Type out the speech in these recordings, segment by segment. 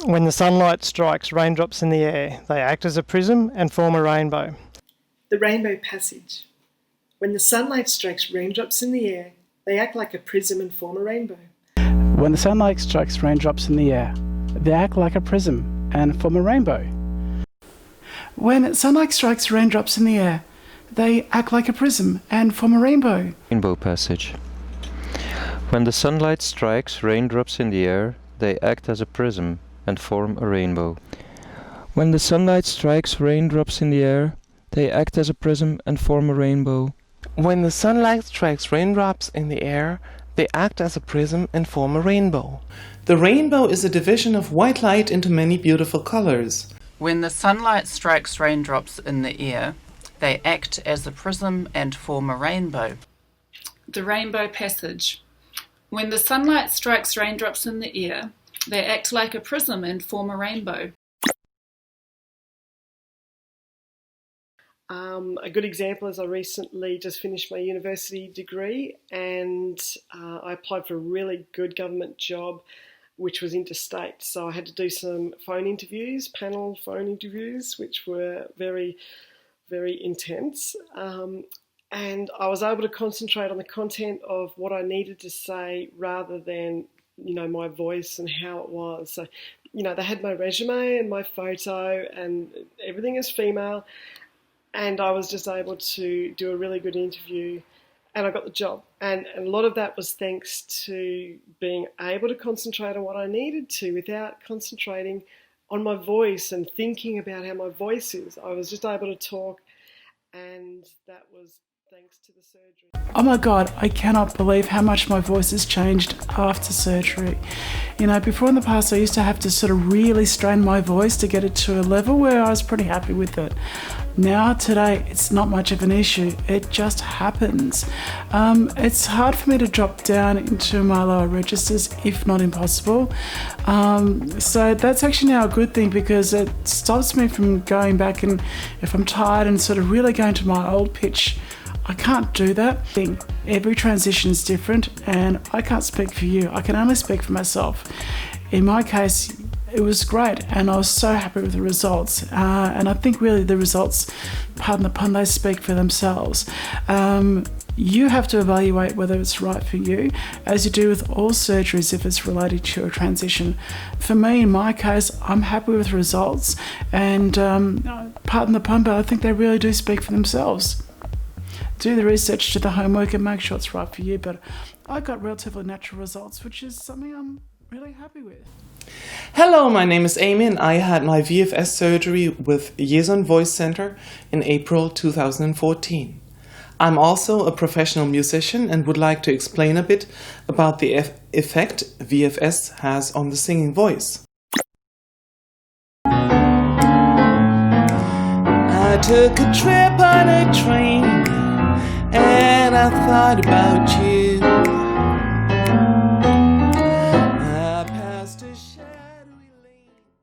When the sunlight strikes raindrops in the air, they act as a prism and form a rainbow. The rainbow passage. When the sunlight strikes raindrops in the air, they act like a prism and form a rainbow. When the sunlight strikes raindrops in the air, they act like a prism and form a rainbow. When sunlight strikes raindrops in the air, they act like a prism and form a rainbow. Rainbow passage. When the sunlight strikes raindrops in the air, they act as a prism and form a rainbow. When the sunlight strikes raindrops in the air, they act as a prism and form a rainbow. When the sunlight strikes raindrops in the air, they act as a prism and form a rainbow. The rainbow is a division of white light into many beautiful colors. When the sunlight strikes raindrops in the air, they act as a prism and form a rainbow. The rainbow passage. When the sunlight strikes raindrops in the air, they act like a prism and form a rainbow. A good example is I recently just finished my university degree, and I applied for a really good government job which was interstate. So I had to do some phone interviews, panel phone interviews, which were very, very intense. And I was able to concentrate on the content of what I needed to say rather than, my voice and how it was. So, they had my resume and my photo and everything is female. And I was just able to do a really good interview and I got the job. And a lot of that was thanks to being able to concentrate on what I needed to without concentrating on my voice and thinking about how my voice is. I was just able to talk, and that was thanks to the surgery. Oh my God, I cannot believe how much my voice has changed after surgery. Before in the past I used to have to sort of really strain my voice to get it to a level where I was pretty happy with it. Now, today, it's not much of an issue. It just happens. It's hard for me to drop down into my lower registers, if not impossible. So that's actually now a good thing because it stops me from going back, and if I'm tired and sort of really going to my old pitch, I can't do that thing. Every transition is different, and I can't speak for you. I can only speak for myself. In my case, it was great, and I was so happy with the results. And I think really the results, pardon the pun, they speak for themselves. You have to evaluate whether it's right for you, as you do with all surgeries if it's related to a transition. For me, in my case, I'm happy with the results, and pardon the pun, but I think they really do speak for themselves. Do the research, do the homework, and make sure it's right for you. But I got relatively natural results, which is something I'm really happy with. Hello, my name is Amy and I had my VFS surgery with YESON Voice Center in April 2014. I'm also a professional musician and would like to explain a bit about the effect VFS has on the singing voice. I took a trip on a train and I thought about you.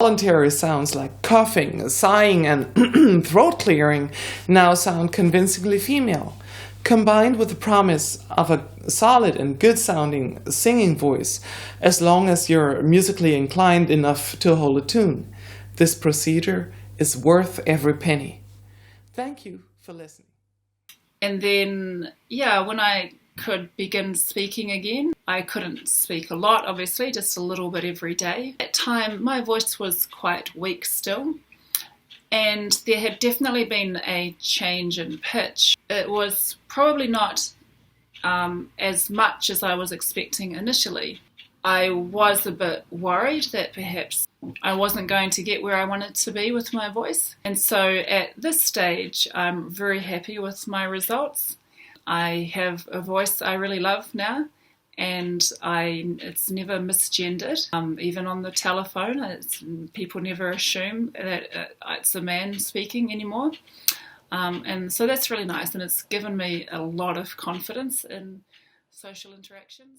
Voluntary sounds like coughing, sighing, and throat clearing now sound convincingly female, combined with the promise of a solid and good-sounding singing voice, as long as you're musically inclined enough to hold a tune. This procedure is worth every penny. Thank you for listening. And then, when I could begin speaking again, I couldn't speak a lot, obviously, just a little bit every day. At that time, my voice was quite weak still, and there had definitely been a change in pitch. It was probably not as much as I was expecting initially. I was a bit worried that perhaps I wasn't going to get where I wanted to be with my voice. And so at this stage, I'm very happy with my results. I have a voice I really love now, and it's never misgendered. Even on the telephone, people never assume that it's a man speaking anymore. And so that's really nice, and it's given me a lot of confidence in social interactions.